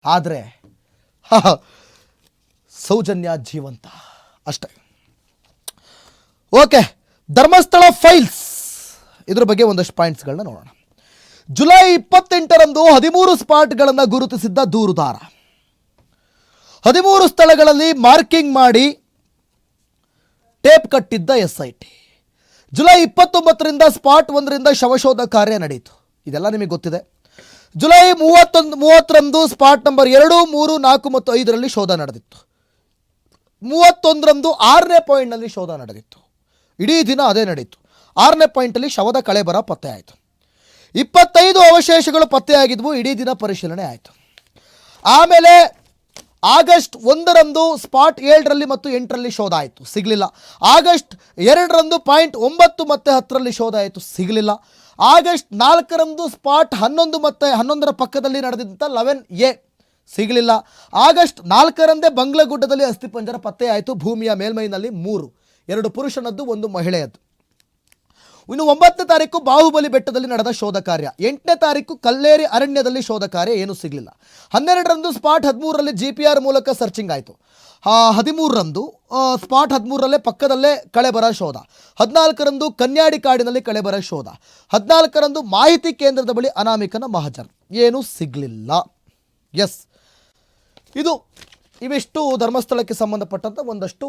ಆದರೆ ಸೌಜನ್ಯ ಜೀವಂತ ಅಷ್ಟೇ. ಓಕೆ, ಧರ್ಮಸ್ಥಳ ಫೈಲ್ಸ್ ಇದ್ರ ಬಗ್ಗೆ ಒಂದಷ್ಟು ಪಾಯಿಂಟ್ಸ್ಗಳನ್ನ ನೋಡೋಣ. ಜುಲೈ 28ರಂದು 13 ಸ್ಪಾಟ್ಗಳನ್ನು ಗುರುತಿಸಿದ್ದ ದೂರುದಾರ 13 ಸ್ಥಳಗಳಲ್ಲಿ ಮಾರ್ಕಿಂಗ್ ಮಾಡಿ ಟೇಪ್ ಕಟ್ಟಿದ್ದ SIT. ಜುಲೈ 29ರಿಂದ ಸ್ಪಾಟ್ 1ರಿಂದ ಶವಶೋಧ ಕಾರ್ಯ ನಡೆಯಿತು. ಇದೆಲ್ಲ ನಿಮಗೆ ಗೊತ್ತಿದೆ. ಜುಲೈ 30ರಂದು ಸ್ಪಾಟ್ ನಂಬರ್ 2, 3, 4 ಮತ್ತು 5ರಲ್ಲಿ ಶೋಧ ನಡೆದಿತ್ತು. 31ರಂದು 6ನೇ ಪಾಯಿಂಟ್ನಲ್ಲಿ ಶೋಧ ನಡೆದಿತ್ತು. ಇಡೀ ದಿನ ಅದೇ ನಡೆಯಿತು. 6ನೇ ಪಾಯಿಂಟಲ್ಲಿ ಶವದ ಕಳೆಬರ ಪತ್ತೆ ಆಯಿತು. 25 ಅವಶೇಷಗಳು ಪತ್ತೆಯಾಗಿದ್ವು. ಇಡೀ ದಿನ ಪರಿಶೀಲನೆ ಆಯಿತು. ಆಮೇಲೆ ಆಗಸ್ಟ್ 1ರಂದು ಸ್ಪಾಟ್ 7ರಲ್ಲಿ ಮತ್ತು 8ರಲ್ಲಿ ಶೋಧ ಆಯಿತು, ಸಿಗಲಿಲ್ಲ. ಆಗಸ್ಟ್ 2ರಂದು ಪಾಯಿಂಟ್ 9 ಮತ್ತು 10ರಲ್ಲಿ ಶೋಧ ಆಯಿತು, ಸಿಗಲಿಲ್ಲ. ಆಗಸ್ಟ್ 4ರಂದು ಸ್ಪಾಟ್ 11 ಮತ್ತು 11ರ ಪಕ್ಕದಲ್ಲಿ ನಡೆದಿದ್ದಂಥ 11A ಸಿಗಲಿಲ್ಲ. ಆಗಸ್ಟ್ 4ರಂದೇ ಬಂಗ್ಲಗುಡ್ಡದಲ್ಲಿ ಅಸ್ಥಿಪಂಜರ ಪತ್ತೆ ಆಯಿತು. ಭೂಮಿಯ ಮೇಲ್ಮೈನಲ್ಲಿ 3, 2 ಪುರುಷನದ್ದು 1 ಮಹಿಳೆಯದ್ದು. ಇನ್ನು 9ನೇ ತಾರೀಕು ಬಾಹುಬಲಿ ಬೆಟ್ಟದಲ್ಲಿ ನಡೆದ ಶೋಧ ಕಾರ್ಯ. 8ನೇ ತಾರೀಕು ಕಲ್ಲೇರಿ ಅರಣ್ಯದಲ್ಲಿ ಶೋಧ ಕಾರ್ಯ, ಏನೂ ಸಿಗಲಿಲ್ಲ. 12ರಂದು ಸ್ಪಾಟ್ 13ರಲ್ಲಿ GPR ಮೂಲಕ ಸರ್ಚಿಂಗ್ ಆಯಿತು. 13ರಂದು ಸ್ಪಾಟ್ 13ರಲ್ಲೇ ಪಕ್ಕದಲ್ಲೇ ಕಳೆಬರ ಶೋಧ. 14ರಂದು ಕನ್ಯಾಡಿ ಕಾಡಿನಲ್ಲಿ ಕಳೆಬರ ಶೋಧ. 14ರಂದು ಮಾಹಿತಿ ಕೇಂದ್ರದ ಬಳಿ ಅನಾಮಿಕನ ಮಹಜರ್, ಏನೂ ಸಿಗಲಿಲ್ಲ. ಎಸ್, ಇವಿಷ್ಟು ಧರ್ಮಸ್ಥಳಕ್ಕೆ ಸಂಬಂಧಪಟ್ಟಂಥ ಒಂದಷ್ಟು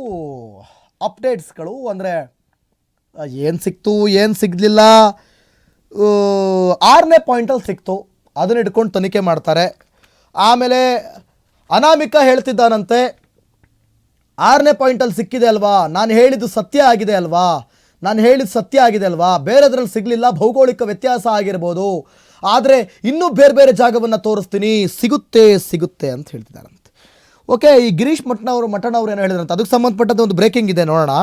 ಅಪ್ಡೇಟ್ಸ್ಗಳು. ಅಂದರೆ ಏನು ಸಿಕ್ತು, ಏನು ಸಿಗಲಿಲ್ಲ. 6ನೇ ಪಾಯಿಂಟಲ್ಲಿ ಸಿಕ್ತು, ಅದನ್ನ ಇಟ್ಕೊಂಡು ತನಿಖೆ ಮಾಡ್ತಾರೆ. ಆಮೇಲೆ ಅನಾಮಿಕ ಹೇಳ್ತಿದ್ದಾನಂತೆ, 6ನೇ ಪಾಯಿಂಟಲ್ಲಿ ಸಿಕ್ಕಿದೆ ಅಲ್ವಾ, ನಾನು ಹೇಳಿದ್ದು ಸತ್ಯ ಆಗಿದೆ ಅಲ್ವಾ, ಬೇರೆದ್ರಲ್ಲಿ ಸಿಗಲಿಲ್ಲ, ಭೌಗೋಳಿಕ ವ್ಯತ್ಯಾಸ ಆಗಿರ್ಬೋದು, ಆದರೆ ಇನ್ನೂ ಬೇರೆ ಬೇರೆ ಜಾಗವನ್ನು ತೋರಿಸ್ತೀನಿ, ಸಿಗುತ್ತೆ ಅಂತ ಹೇಳ್ತಿದ್ದಾರಂತೆ. ಓಕೆ, ಈ ಗಿರೀಶ್ ಮಠಣ್ಣ ಅವರು ಏನೋ ಹೇಳಿದ್ರಂತೆ, ಅದಕ್ಕೆ ಸಂಬಂಧಪಟ್ಟಂತೆ ಒಂದು ಬ್ರೇಕಿಂಗ್ ಇದೆ, ನೋಡೋಣ.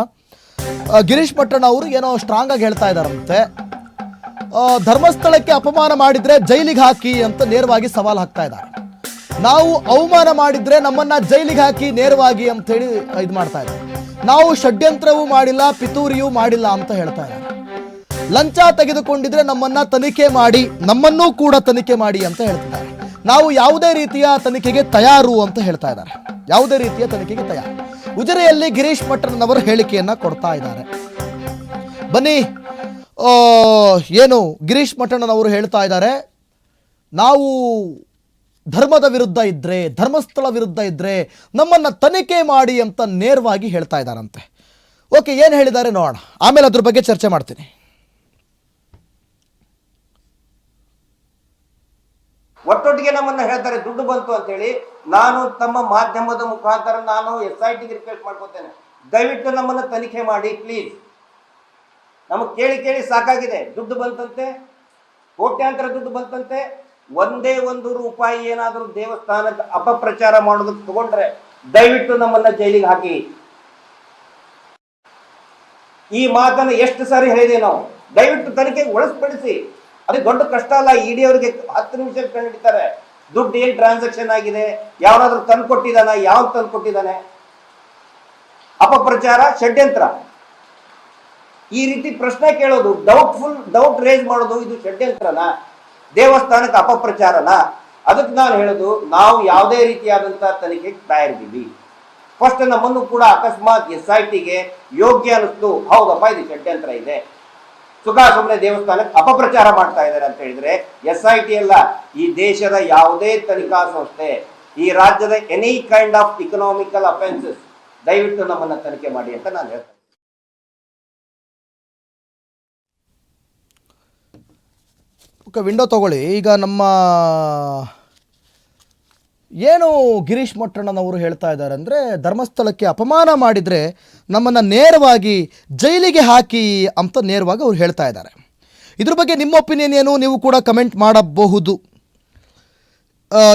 ಗಿರೀಶ್ ಮಠಣ್ಣ ಅವರು ಏನೋ ಸ್ಟ್ರಾಂಗ್ ಆಗಿ ಹೇಳ್ತಾ ಇದ್ದಾರಂತೆ. ಧರ್ಮಸ್ಥಳಕ್ಕೆ ಅಪಮಾನ ಮಾಡಿದರೆ ಜೈಲಿಗೆ ಹಾಕಿ ಅಂತ ನೇರವಾಗಿ ಸವಾಲು ಹಾಕ್ತಾ ಇದ್ದಾರೆ. ನಾವು ಅವಮಾನ ಮಾಡಿದರೆ ನಮ್ಮನ್ನು ಜೈಲಿಗೆ ಹಾಕಿ ನೇರವಾಗಿ ಅಂತೇಳಿ ಇದು ಮಾಡ್ತಾ ಇದ್ದಾರೆ. ನಾವು ಷಡ್ಯಂತ್ರವೂ ಮಾಡಿಲ್ಲ, ಪಿತೂರಿಯೂ ಮಾಡಿಲ್ಲ ಅಂತ ಹೇಳ್ತಾ ಇದ್ದಾರೆ. ಲಂಚ ತೆಗೆದುಕೊಂಡಿದ್ರೆ ನಮ್ಮನ್ನೂ ಕೂಡ ತನಿಖೆ ಮಾಡಿ ಅಂತ ಹೇಳ್ತಿದ್ದಾರೆ. ನಾವು ಯಾವುದೇ ರೀತಿಯ ತನಿಖೆಗೆ ತಯಾರು ಅಂತ ಹೇಳ್ತಾ ಇದ್ದಾರೆ. ಉಜಿರೆಯಲ್ಲಿ ಗಿರೀಶ್ ಮಠಣ್ಣನವರು ಹೇಳಿಕೆಯನ್ನು ಕೊಡ್ತಾ ಇದ್ದಾರೆ. ಬನ್ನಿ, ಏನು ಗಿರೀಶ್ ಮಠಣ್ಣನವರು ಹೇಳ್ತಾ ಇದ್ದಾರೆ, ನಾವು ಧರ್ಮದ ವಿರುದ್ಧ ಇದ್ದರೆ, ಧರ್ಮಸ್ಥಳ ವಿರುದ್ಧ ಇದ್ದರೆ ನಮ್ಮನ್ನು ತನಿಖೆ ಮಾಡಿ ಅಂತ ನೇರವಾಗಿ ಹೇಳ್ತಾ ಇದ್ದಾರಂತೆ. ಓಕೆ, ಏನು ಹೇಳಿದ್ದಾರೆ ನೋಡೋಣ, ಆಮೇಲೆ ಅದ್ರ ಬಗ್ಗೆ ಚರ್ಚೆ ಮಾಡ್ತೀನಿ. ಒಟ್ಟೊಟ್ಟಿಗೆ ನಮ್ಮನ್ನ ಹೇಳ್ತಾರೆ ದುಡ್ಡು ಬಂತು ಅಂತ ಹೇಳಿ. ನಾನು ತಮ್ಮ ಮಾಧ್ಯಮದ ಮುಖಾಂತರ ನಾನು SITಗೆ ರಿಕ್ವೆಸ್ಟ್ ಮಾಡ್ಕೋತೇನೆ, ದಯವಿಟ್ಟು ನಮ್ಮನ್ನ ತನಿಖೆ ಮಾಡಿ ಪ್ಲೀಸ್. ನಮಗೆ ಕೇಳಿ ಸಾಕಾಗಿದೆ. ದುಡ್ಡು ಬಂತಂತೆ, ಕೋಟ್ಯಾಂತರ ದುಡ್ಡು ಬಂತಂತೆ. ಒಂದೇ ರೂಪಾಯಿ ಏನಾದರೂ ದೇವಸ್ಥಾನಕ್ಕೆ ಅಪಪ್ರಚಾರ ಮಾಡೋದಕ್ಕೆ ತಗೊಂಡ್ರೆ ದಯವಿಟ್ಟು ನಮ್ಮನ್ನ ಜೈಲಿಗೆ ಹಾಕಿ. ಈ ಮಾತನ್ನು ಎಷ್ಟು ಸಾರಿ ಹೇಳಿದೆ ನಾವು. ದಯವಿಟ್ಟು ತನಿಖೆಗೆ ಒಳಸ್ಪಡಿಸಿ. ಅದು ದೊಡ್ಡ ಕಷ್ಟ ಅಲ್ಲ. ED ಅವರಿಗೆ 10 ನಿಮಿಷ ಕಂಡುಹಿಡಿತಾರೆ ದುಡ್ಡು ಏನ್ ಟ್ರಾನ್ಸಾಕ್ಷನ್ ಆಗಿದೆ, ಯಾವನಾದ್ರೂ ತಂದ್ಕೊಟ್ಟಿದ್ದಾನೆ, ಯಾವ ತಂದ್ಕೊಟ್ಟಿದ್ದಾನೆ. ಅಪಪ್ರಚಾರ, ಷಡ್ಯಂತ್ರ, ಈ ರೀತಿ ಪ್ರಶ್ನೆ ಕೇಳೋದು, ಡೌಟ್ ರೇಸ್ ಮಾಡೋದು, ಇದು ಷಡ್ಯಂತ್ರನ, ದೇವಸ್ಥಾನಕ್ಕೆ ಅಪಪ್ರಚಾರನ? ಅದಕ್ಕೆ ನಾನು ಹೇಳೋದು, ನಾವು ಯಾವುದೇ ರೀತಿಯಾದಂತಹ ತನಿಖೆಗೆ ತಯಾರಿದ್ದೀವಿ. ಫಸ್ಟ್ ನಮ್ಮನ್ನು ಕೂಡ ಅಕಸ್ಮಾತ್ SITಗೆ ಯೋಗ್ಯ ಅನ್ನಿಸ್ತು, ಹೌದಪ್ಪ ಇದು ಷಡ್ಯಂತ್ರ ಇದೆ, ಸುಮ್ಮನೆ ದೇವಸ್ಥಾನಕ್ಕೆ ಅಪಪ್ರಚಾರ ಮಾಡ್ತಾ ಇದ್ದಾರೆ ಅಂತ ಹೇಳಿದ್ರೆ, SIT ಅಲ್ಲ, ಈ ದೇಶದ ಯಾವುದೇ ತನಿಖಾ ಸಂಸ್ಥೆ, ಈ ರಾಜ್ಯದ any kind of economical offences, ದಯವಿಟ್ಟು ನಮ್ಮನ್ನ ತನಿಖೆ ಮಾಡಿ ಅಂತ ನಾನು ಹೇಳ್ತೇನೆ. ವಿಂಡೋ ತಗೊಳ್ಳಿ. ಈಗ ನಮ್ಮ ಏನು ಗಿರೀಶ್ ಮಠಣ್ಣನವರು ಹೇಳ್ತಾ ಇದ್ದಾರೆ ಅಂದರೆ, ಧರ್ಮಸ್ಥಳಕ್ಕೆ ಅಪಮಾನ ಮಾಡಿದರೆ ನಮ್ಮನ್ನು ನೇರವಾಗಿ ಜೈಲಿಗೆ ಹಾಕಿ ಅಂತ ನೇರವಾಗಿ ಅವ್ರು ಹೇಳ್ತಾ ಇದ್ದಾರೆ. ಇದ್ರ ಬಗ್ಗೆ ನಿಮ್ಮ ಒಪಿನಿಯನ್ ಏನು, ನೀವು ಕೂಡ ಕಮೆಂಟ್ ಮಾಡಬಹುದು.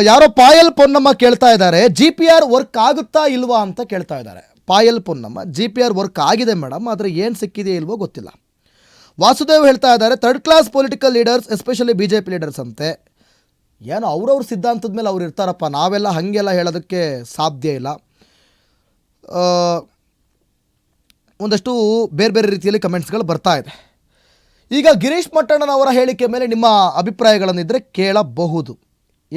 ಯಾರೋ ಪಾಯಲ್ ಪೊನ್ನಮ್ಮ ಕೇಳ್ತಾ ಇದ್ದಾರೆ, GPR ವರ್ಕ್ ಆಗುತ್ತಾ ಇಲ್ವಾ ಅಂತ ಕೇಳ್ತಾ ಇದ್ದಾರೆ. ಪಾಯಲ್ ಪೊನ್ನಮ್ಮ, GPR ವರ್ಕ್ ಆಗಿದೆ ಮೇಡಮ್, ಆದರೆ ಏನು ಸಿಕ್ಕಿದೆಯೋ ಇಲ್ವೋ ಗೊತ್ತಿಲ್ಲ. ವಾಸುದೇವ್ ಹೇಳ್ತಾ ಇದ್ದಾರೆ, 3rd class political leaders, especially BJP leaders ಅಂತೆ. ಏನೋ ಅವ್ರವ್ರ ಸಿದ್ಧಾಂತದ ಮೇಲೆ ಅವ್ರು ಇರ್ತಾರಪ್ಪ, ನಾವೆಲ್ಲ ಹಾಗೆಲ್ಲ ಹೇಳೋದಕ್ಕೆ ಸಾಧ್ಯ ಇಲ್ಲ. ಒಂದಷ್ಟು ಬೇರೆ ಬೇರೆ ರೀತಿಯಲ್ಲಿ ಕಮೆಂಟ್ಸ್ಗಳು ಬರ್ತಾ ಇದೆ. ಈಗ ಗಿರೀಶ್ ಮಠಣ್ಣನವರ ಹೇಳಿಕೆ ಮೇಲೆ ನಿಮ್ಮ ಅಭಿಪ್ರಾಯಗಳನ್ನಿದ್ದರೆ ಕೇಳಬಹುದು.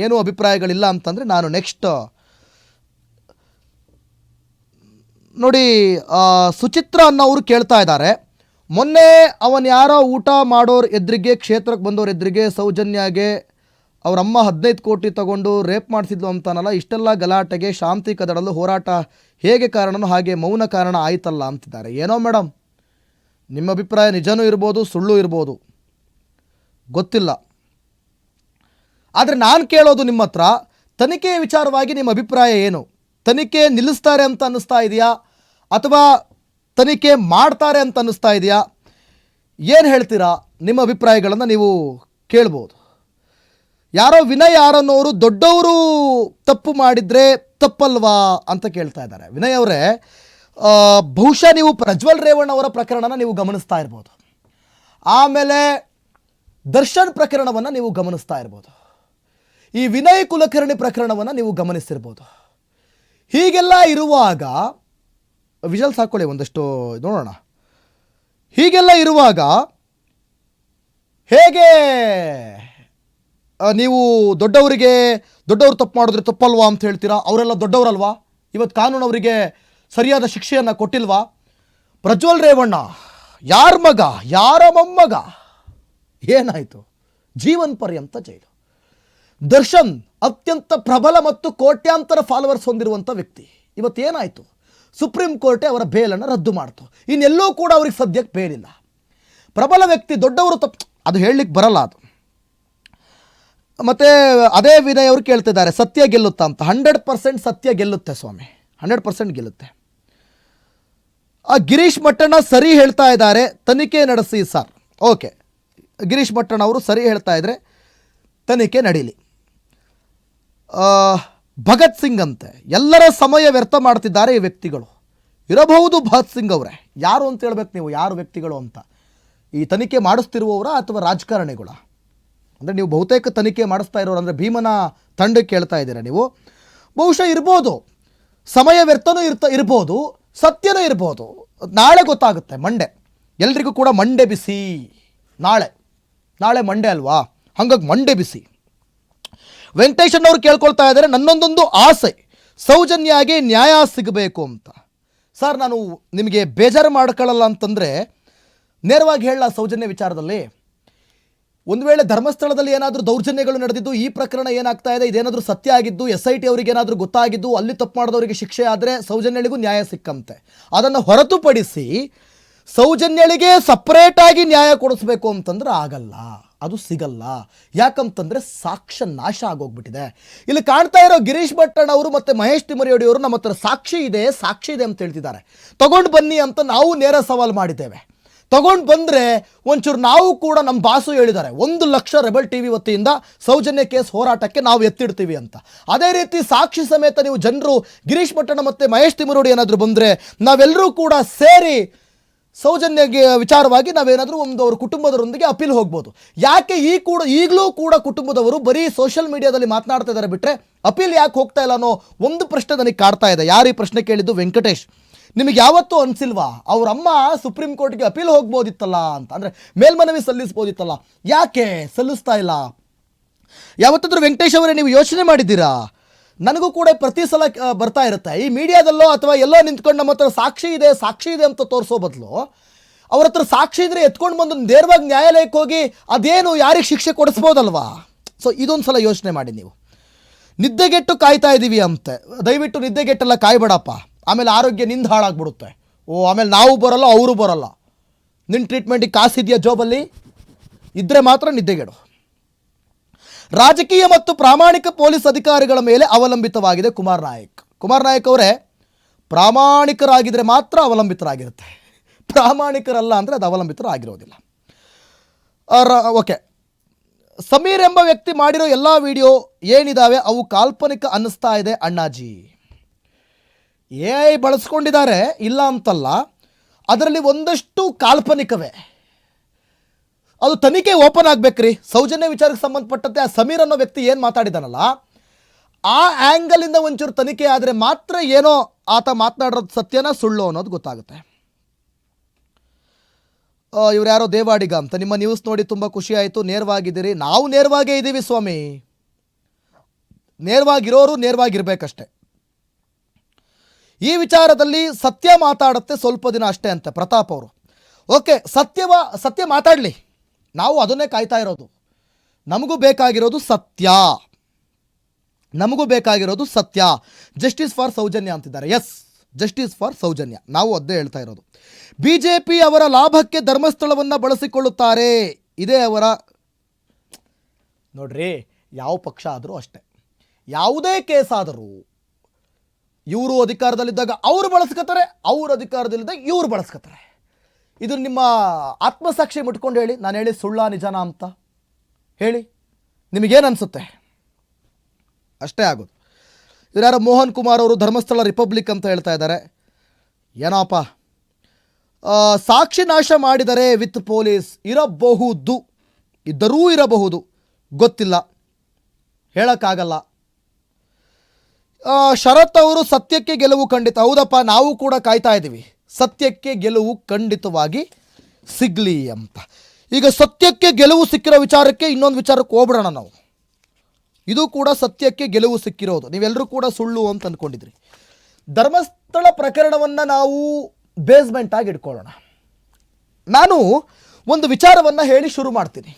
ಏನೂ ಅಭಿಪ್ರಾಯಗಳಿಲ್ಲ ಅಂತಂದರೆ ನಾನು ನೆಕ್ಸ್ಟ್ ನೋಡಿ, ಸುಚಿತ್ರ ಅನ್ನೋರು ಕೇಳ್ತಾ ಇದ್ದಾರೆ, ಮೊನ್ನೆ ಅವನು ಯಾರೋ ಊಟ ಮಾಡೋರು ಎದುರಿಗೆ, ಕ್ಷೇತ್ರಕ್ಕೆ ಬಂದವ್ರ ಎದುರಿಗೆ ಸೌಜನ್ಯಾಗೆ ಅವರಮ್ಮ 15 ಕೋಟಿ ತಗೊಂಡು ರೇಪ್ ಮಾಡಿಸಿದ್ಲು ಅಂತಾನಲ್ಲ, ಇಷ್ಟೆಲ್ಲ ಗಲಾಟೆಗೆ ಶಾಂತಿ ಕದಡಲು ಹೋರಾಟ ಹೇಗೆ ಕಾರಣನೋ ಹಾಗೆ ಮೌನ ಕಾರಣ ಆಯ್ತಲ್ಲ ಅಂತಿದ್ದಾರೆ. ಏನೋ ಮೇಡಮ್, ನಿಮ್ಮ ಅಭಿಪ್ರಾಯ ನಿಜನೂ ಇರ್ಬೋದು, ಸುಳ್ಳು ಇರ್ಬೋದು, ಗೊತ್ತಿಲ್ಲ. ಆದರೆ ನಾನು ಕೇಳೋದು ನಿಮ್ಮ ಹತ್ರ, ತನಿಖೆಯ ವಿಚಾರವಾಗಿ ನಿಮ್ಮ ಅಭಿಪ್ರಾಯ ಏನು? ತನಿಖೆ ನಿಲ್ಲಿಸ್ತಾರೆ ಅಂತ ಅನ್ನಿಸ್ತಾ ಇದೆಯಾ, ಅಥವಾ ತನಿಖೆ ಮಾಡ್ತಾರೆ ಅಂತ ಅನ್ನಿಸ್ತಾ ಇದೆಯಾ? ಏನು ಹೇಳ್ತೀರಾ? ನಿಮ್ಮ ಅಭಿಪ್ರಾಯಗಳನ್ನು ನೀವು ಕೇಳ್ಬೋದು. ಯಾರೋ ವಿನಯ್ ಯಾರನ್ನೋರು ದೊಡ್ಡವರು ತಪ್ಪು ಮಾಡಿದರೆ ತಪ್ಪಲ್ವಾ ಅಂತ ಕೇಳ್ತಾ ಇದ್ದಾರೆ. ವಿನಯ್ ಅವರೇ, ಬಹುಶಃ ನೀವು ಪ್ರಜ್ವಲ್ ರೇವಣ್ಣ ಅವರ ಪ್ರಕರಣನ ನೀವು ಗಮನಿಸ್ತಾ ಇರ್ಬೋದು, ಆಮೇಲೆ ದರ್ಶನ್ ಪ್ರಕರಣವನ್ನು ನೀವು ಗಮನಿಸ್ತಾ ಇರ್ಬೋದು, ಈ ವಿನಯ್ ಕುಲಕರ್ಣಿ ಪ್ರಕರಣವನ್ನು ನೀವು ಗಮನಿಸಿರ್ಬೋದು. ಹೀಗೆಲ್ಲ ಇರುವಾಗ ವಿಜುವಲ್ಸ್ ಹಾಕ್ಕೊಳ್ಳಿ ಒಂದಷ್ಟು ನೋಡೋಣ. ಹೀಗೆಲ್ಲ ಇರುವಾಗ ಹೇಗೆ ನೀವು ದೊಡ್ಡವರು ತಪ್ಪು ಮಾಡಿದ್ರೆ ತಪ್ಪಲ್ವಾ ಅಂತ ಹೇಳ್ತೀರಾ? ಅವರೆಲ್ಲ ದೊಡ್ಡವರಲ್ವಾ? ಇವತ್ತು ಕಾನೂನು ಅವರಿಗೆ ಸರಿಯಾದ ಶಿಕ್ಷೆಯನ್ನು ಕೊಟ್ಟಿಲ್ವಾ? ಪ್ರಜ್ವಲ್ ರೇವಣ್ಣ ಯಾರ ಮಗ, ಯಾರ ಮೊಮ್ಮಗ, ಏನಾಯಿತು? ಜೀವನ ಪರ್ಯಂತ ಜೈಲು. ದರ್ಶನ್ ಅತ್ಯಂತ ಪ್ರಬಲ ಮತ್ತು ಕೋಟ್ಯಾಂತರ ಫಾಲೋವರ್ಸ್ ಹೊಂದಿರುವಂಥ ವ್ಯಕ್ತಿ, ಇವತ್ತೇನಾಯಿತು? ಸುಪ್ರೀಂ ಕೋರ್ಟೇ ಅವರ ಬೇಲನ್ನು ರದ್ದು ಮಾಡ್ತು. ಇನ್ನೆಲ್ಲೂ ಕೂಡ ಅವ್ರಿಗೆ ಸದ್ಯಕ್ಕೆ ಬೇಲಿಲ್ಲ. ಪ್ರಬಲ ವ್ಯಕ್ತಿ, ದೊಡ್ಡವರು ತಪ್ಪು ಅದು ಹೇಳಲಿಕ್ಕೆ ಬರಲ್ಲ ಅದು. ಮತ್ತು ಅದೇ ವಿನಯ್ ಅವರು ಕೇಳ್ತಿದ್ದಾರೆ, ಸತ್ಯ ಗೆಲ್ಲುತ್ತಾ ಅಂತ. 100% ಸತ್ಯ ಗೆಲ್ಲುತ್ತೆ ಸ್ವಾಮಿ, 100% ಗೆಲ್ಲುತ್ತೆ. ಆ ಗಿರೀಶ್ ಮಟ್ಟಣ್ಣ ಸರಿ ಹೇಳ್ತಾ ಇದ್ದಾರೆ, ತನಿಖೆ ನಡೆಸಿ ಸರ್. ಓಕೆ, ಗಿರೀಶ್ ಮಟ್ಟಣ್ಣ ಅವರು ಸರಿ ಹೇಳ್ತಾ ಇದ್ದರೆ ತನಿಖೆ ನಡೀಲಿ. ಭಗತ್ ಸಿಂಗ್ ಅಂತೆ, ಎಲ್ಲರ ಸಮಯ ವ್ಯರ್ಥ ಮಾಡ್ತಿದ್ದಾರೆ ಈ ವ್ಯಕ್ತಿಗಳು. ಇರಬಹುದು ಭಗತ್ ಸಿಂಗ್ ಅವರೇ, ಯಾರು ಅಂತ ಹೇಳ್ಬೇಕು ನೀವು, ಯಾರು ವ್ಯಕ್ತಿಗಳು ಅಂತ? ಈ ತನಿಖೆ ಮಾಡಿಸ್ತಿರುವವರ ಅಥವಾ ರಾಜಕಾರಣಿಗಳ? ಅಂದರೆ ನೀವು ಬಹುತೇಕ ತನಿಖೆ ಮಾಡಿಸ್ತಾ ಇರೋರು ಅಂದರೆ ಭೀಮನ ತಂಡಕ್ಕೆ ಕೇಳ್ತಾ ಇದ್ದೀರಾ ನೀವು. ಬಹುಶಃ ಇರ್ಬೋದು, ಸಮಯ ವ್ಯರ್ಥನೂ ಇರ್ಬೋದು, ಸತ್ಯನೂ ಇರ್ಬೋದು. ನಾಳೆ ಗೊತ್ತಾಗುತ್ತೆ, ಮಂಡೆ. ಎಲ್ರಿಗೂ ಕೂಡ ಮಂಡೆ ಬಿಸಿ. ನಾಳೆ ಮಂಡೆ ಅಲ್ವಾ, ಹಾಗಾಗಿ ಮಂಡೆ ಬಿಸಿ. ವೆಂಕಟೇಶಣ್ಣವ್ರು ಕೇಳ್ಕೊಳ್ತಾ ಇದ್ದಾರೆ, ನನ್ನೊಂದೊಂದು ಆಸೆ ಸೌಜನ್ಯಾಗೆ ನ್ಯಾಯ ಸಿಗಬೇಕು ಅಂತ. ಸರ್, ನಾನು ನಿಮಗೆ ಬೇಜಾರು ಮಾಡ್ಕೊಳ್ಳಲ್ಲ ಅಂತಂದರೆ ನೇರವಾಗಿ ಹೇಳಲ್ಲ. ಸೌಜನ್ಯ ವಿಚಾರದಲ್ಲಿ ಒಂದು ವೇಳೆ ಧರ್ಮಸ್ಥಳದಲ್ಲಿ ಏನಾದರೂ ದೌರ್ಜನ್ಯಗಳು ನಡೆದಿದ್ದು, ಈ ಪ್ರಕರಣ ಏನಾಗ್ತಾ ಇದೆ ಇದೇನಾದರೂ ಸತ್ಯ ಆಗಿದ್ದು, SIT ಅವರಿಗೆ ಏನಾದರೂ ಗೊತ್ತಾಗಿದ್ದು, ಅಲ್ಲಿ ತಪ್ಪು ಮಾಡಿದವರಿಗೆ ಶಿಕ್ಷೆ ಆದರೆ ಸೌಜನ್ಯಳಿಗೂ ನ್ಯಾಯ ಸಿಕ್ಕಂತೆ. ಅದನ್ನು ಹೊರತುಪಡಿಸಿ ಸೌಜನ್ಯಳಿಗೆ ಸಪ್ರೇಟಾಗಿ ನ್ಯಾಯ ಕೊಡಿಸ್ಬೇಕು ಅಂತಂದ್ರೆ ಆಗಲ್ಲ, ಅದು ಸಿಗಲ್ಲ. ಯಾಕಂತಂದರೆ ಸಾಕ್ಷ್ಯ ನಾಶ ಆಗೋಗ್ಬಿಟ್ಟಿದೆ. ಇಲ್ಲಿ ಕಾಣ್ತಾ ಇರೋ ಗಿರೀಶ್ ಭಟ್ಟಣ್ಣ ಅವರು ಮತ್ತು ಮಹೇಶ್ ತಿಮರಿಯೋಡಿ ಅವರು ನಮ್ಮ ಹತ್ರ ಸಾಕ್ಷಿ ಇದೆ ಅಂತ ಹೇಳ್ತಿದ್ದಾರೆ. ತಗೊಂಡು ಬನ್ನಿ ಅಂತ ನಾವು ನೇರ ಸವಾಲು ಮಾಡಿದ್ದೇವೆ. ತಗೊಂಡು ಬಂದರೆ ಒಂಚೂರು ನಾವು ಕೂಡ, ನಮ್ಮ ಬಾಸು ಹೇಳಿದ್ದಾರೆ 1 ಲಕ್ಷ ರೆಬಲ್ TV ವತಿಯಿಂದ ಸೌಜನ್ಯ ಕೇಸ್ ಹೋರಾಟಕ್ಕೆ ನಾವು ಎತ್ತಿಡ್ತೀವಿ ಅಂತ. ಅದೇ ರೀತಿ ಸಾಕ್ಷಿ ಸಮೇತ ನೀವು ಜನರು ಗಿರೀಶ್ ಭಟ್ಟಣ್ಣ ಮತ್ತು ಮಹೇಶ್ ತಿಮರೋಡಿ ಏನಾದರೂ ಬಂದರೆ ನಾವೆಲ್ಲರೂ ಕೂಡ ಸೇರಿ ಸೌಜನ್ಯಗೆ ವಿಚಾರವಾಗಿ ನಾವೇನಾದರೂ ಅವ್ರ ಕುಟುಂಬದವರೊಂದಿಗೆ ಅಪೀಲ್ ಹೋಗ್ಬೋದು. ಯಾಕೆ ಈಗಲೂ ಕೂಡ ಕುಟುಂಬದವರು ಬರೀ ಸೋಷಿಯಲ್ ಮೀಡಿಯಾದಲ್ಲಿ ಮಾತನಾಡ್ತಾ ಇದ್ದಾರೆ ಬಿಟ್ಟರೆ ಅಪೀಲ್ ಯಾಕೆ ಹೋಗ್ತಾ ಇಲ್ಲ ಅನ್ನೋ ಒಂದು ಪ್ರಶ್ನೆ ನನಗೆ ಕಾಡ್ತಾ ಇದೆ. ಯಾರು ಈ ಪ್ರಶ್ನೆ ಕೇಳಿದ್ದು? ವೆಂಕಟೇಶ್. ನಿಮಗೆ ಯಾವತ್ತೂ ಅನಿಸಿಲ್ವಾ ಅವರಮ್ಮ ಸುಪ್ರೀಂ ಕೋರ್ಟ್ಗೆ ಅಪೀಲ್ ಹೋಗ್ಬೋದಿತ್ತಲ್ಲ ಅಂತ? ಅಂದರೆ ಮೇಲ್ಮನವಿ ಸಲ್ಲಿಸ್ಬೋದಿತ್ತಲ್ಲ, ಯಾಕೆ ಸಲ್ಲಿಸ್ತಾ ಇಲ್ಲ? ಯಾವತ್ತಾದ್ರೂ ವೆಂಕಟೇಶ್ ಅವರೇ ನೀವು ಯೋಚನೆ ಮಾಡಿದ್ದೀರಾ? ನನಗೂ ಕೂಡ ಪ್ರತಿ ಸಲ ಬರ್ತಾ ಇರುತ್ತೆ ಈ ಮೀಡಿಯಾದಲ್ಲೋ ಅಥವಾ ಎಲ್ಲೋ ನಿಂತ್ಕೊಂಡು ನಮ್ಮ ಹತ್ರ ಸಾಕ್ಷಿ ಇದೆ ಅಂತ ತೋರಿಸೋ ಬದಲು ಅವ್ರ ಹತ್ರ ಸಾಕ್ಷಿ ಇದ್ರೆ ಎತ್ಕೊಂಡು ಬಂದು ನೇರವಾಗಿ ನ್ಯಾಯಾಲಯಕ್ಕೆ ಹೋಗಿ ಅದೇನು ಯಾರಿಗೆ ಶಿಕ್ಷೆ ಕೊಡಿಸ್ಬೋದಲ್ವಾ? ಸೊ ಇದೊಂದು ಸಲ ಯೋಚನೆ ಮಾಡಿ ನೀವು. ನಿದ್ದೆಗೆಟ್ಟು ಕಾಯ್ತಾ ಇದ್ದೀವಿ ಅಂತೆ, ದಯವಿಟ್ಟು ನಿದ್ದೆಗೆಟ್ಟೆಲ್ಲ ಕಾಯ್ಬೇಡಪ್ಪ, ಆಮೇಲೆ ಆರೋಗ್ಯ ನಿಂದು ಹಾಳಾಗ್ಬಿಡುತ್ತೆ. ಆಮೇಲೆ ನಾವು ಬರೋಲ್ಲ, ಅವರು ಬರೋಲ್ಲ. ನಿನ್ನ ಟ್ರೀಟ್ಮೆಂಟಿಗೆ ಕಾಸಿದೆಯಾ ಜೋಬಲ್ಲಿ? ಇದ್ದರೆ ಮಾತ್ರ ನಿದ್ದೆಗೆಡು. ರಾಜಕೀಯ ಮತ್ತು ಪ್ರಾಮಾಣಿಕ ಪೊಲೀಸ್ ಅಧಿಕಾರಿಗಳ ಮೇಲೆ ಅವಲಂಬಿತವಾಗಿದೆ ಕುಮಾರ್ ನಾಯಕ್ ಅವರೇ. ಪ್ರಾಮಾಣಿಕರಾಗಿದ್ದರೆ ಮಾತ್ರ ಅವಲಂಬಿತರಾಗಿರುತ್ತೆ, ಪ್ರಾಮಾಣಿಕರಲ್ಲ ಅಂದರೆ ಅದು ಅವಲಂಬಿತರಾಗಿರೋದಿಲ್ಲ. ಓಕೆ, ಸಮೀರ್ ಎಂಬ ವ್ಯಕ್ತಿ ಮಾಡಿರೋ ಎಲ್ಲ ವಿಡಿಯೋ ಏನಿದಾವೆ ಅವು ಕಾಲ್ಪನಿಕ ಅನ್ನಿಸ್ತಾ ಇದೆ ಅಣ್ಣಾಜಿ. AI ಬಳಸ್ಕೊಂಡಿದ್ದಾರೆ, ಇಲ್ಲ ಅಂತಲ್ಲ, ಅದರಲ್ಲಿ ಒಂದಷ್ಟು ಕಾಲ್ಪನಿಕವೇ. ಅದು ತನಿಖೆ ಓಪನ್ ಆಗಬೇಕ್ರಿ. ಸೌಜನ್ಯ ವಿಚಾರಕ್ಕೆ ಸಂಬಂಧಪಟ್ಟಂತೆ ಆ ಸಮೀರ್ ಅನ್ನೋ ವ್ಯಕ್ತಿ ಏನು ಮಾತಾಡಿದಾನಲ್ಲ, ಆ ಆ್ಯಂಗಲಿಂದ ಒಂಚೂರು ತನಿಖೆ ಆದರೆ ಮಾತ್ರ ಏನೋ ಆತ ಮಾತನಾಡೋದು ಸತ್ಯನ ಸುಳ್ಳು ಅನ್ನೋದು ಗೊತ್ತಾಗುತ್ತೆ. ಇವ್ರು ಯಾರೋ ದೇವಾಡಿಗ ಅಂತ, ನಿಮ್ಮ ನ್ಯೂಸ್ ನೋಡಿ ತುಂಬ ಖುಷಿ ಆಯಿತು, ನೇರವಾಗಿದ್ದೀರಿ. ನಾವು ನೇರವಾಗೇ ಇದ್ದೀವಿ ಸ್ವಾಮಿ, ನೇರವಾಗಿರೋರು ನೇರವಾಗಿರ್ಬೇಕಷ್ಟೆ. ಈ ವಿಚಾರದಲ್ಲಿ ಸತ್ಯ ಮಾತಾಡುತ್ತೆ ಸ್ವಲ್ಪ ದಿನ ಅಷ್ಟೇ ಅಂತ ಪ್ರತಾಪ್ ಅವರು. ಓಕೆ, ಸತ್ಯ ಮಾತಾಡಲಿ, ನಾವು ಅದನ್ನೇ ಕಾಯ್ತಾ ಇರೋದು. ನಮಗೂ ಬೇಕಾಗಿರೋದು ಸತ್ಯ. ಜಸ್ಟಿಸ್ ಫಾರ್ ಸೌಜನ್ಯ ಅಂತಿದ್ದಾರೆ. ಎಸ್, ಜಸ್ಟಿಸ್ ಫಾರ್ ಸೌಜನ್ಯ, ನಾವು ಅದೇ ಹೇಳ್ತಾ ಇರೋದು. BJP ಅವರ ಲಾಭಕ್ಕೆ ಧರ್ಮಸ್ಥಳವನ್ನು ಬಳಸಿಕೊಳ್ಳುತ್ತಾರೆ, ಇದೇ ಅವರ. ನೋಡ್ರಿ, ಯಾವ ಪಕ್ಷ ಆದರೂ ಅಷ್ಟೇ, ಯಾವುದೇ ಕೇಸ್ ಆದರೂ ಇವರು ಅಧಿಕಾರದಲ್ಲಿದ್ದಾಗ ಅವರು ಬಳಸ್ಕೊತಾರೆ, ಅವರು ಅಧಿಕಾರದಲ್ಲಿದ್ದಾಗ ಇವರು ಬಳಸ್ಕೊತಾರೆ. ಇದು ನಿಮ್ಮ ಆತ್ಮಸಾಕ್ಷಿ ಮುಟ್ಕೊಂಡು ಹೇಳಿ, ನಾನು ಹೇಳಿ ಸುಳ್ಳ ನಿಜಾನ ಅಂತ ಹೇಳಿ, ನಿಮಗೇನು ಅನಿಸುತ್ತೆ? ಅಷ್ಟೇ ಆಗೋದು. ಇವ್ರು ಮೋಹನ್ ಕುಮಾರ್ ಅವರು ಧರ್ಮಸ್ಥಳ ರಿಪಬ್ಲಿಕ್ ಅಂತ ಹೇಳ್ತಾ ಇದ್ದಾರೆ. ಏನೋಪ್ಪ, ಸಾಕ್ಷಿ ನಾಶ ಮಾಡಿದರೆ ವಿತ್ ಪೊಲೀಸ್ ಇರಬಹುದು, ಗೊತ್ತಿಲ್ಲ, ಹೇಳೋಕ್ಕಾಗಲ್ಲ. ಶರತ್ ಅವರು ಸತ್ಯಕ್ಕೆ ಗೆಲುವು ಖಂಡಿತ. ಹೌದಪ್ಪ, ನಾವು ಕೂಡ ಕಾಯ್ತಾ ಇದ್ದೀವಿ, ಸತ್ಯಕ್ಕೆ ಗೆಲುವು ಖಂಡಿತವಾಗಿ ಸಿಗಲಿ ಅಂತ. ಈಗ ಸತ್ಯಕ್ಕೆ ಗೆಲುವು ಸಿಕ್ಕಿರೋ ವಿಚಾರಕ್ಕೆ ಇನ್ನೊಂದು ವಿಚಾರಕ್ಕೆ ಹೋಗ್ಬಿಡೋಣ ನಾವು. ಇದು ಕೂಡ ಸತ್ಯಕ್ಕೆ ಗೆಲುವು ಸಿಕ್ಕಿರೋದು. ನೀವೆಲ್ಲರೂ ಕೂಡ ಸುಳ್ಳು ಅಂತ ಅಂದ್ಕೊಂಡಿದ್ರಿ. ಧರ್ಮಸ್ಥಳ ಪ್ರಕರಣವನ್ನು ನಾವು ಬೇಸ್ಮೆಂಟ್ ಆಗಿ ಇಟ್ಕೊಳ್ಳೋಣ. ನಾನು ಒಂದು ವಿಚಾರವನ್ನು ಹೇಳಿ ಶುರು ಮಾಡ್ತೀನಿ.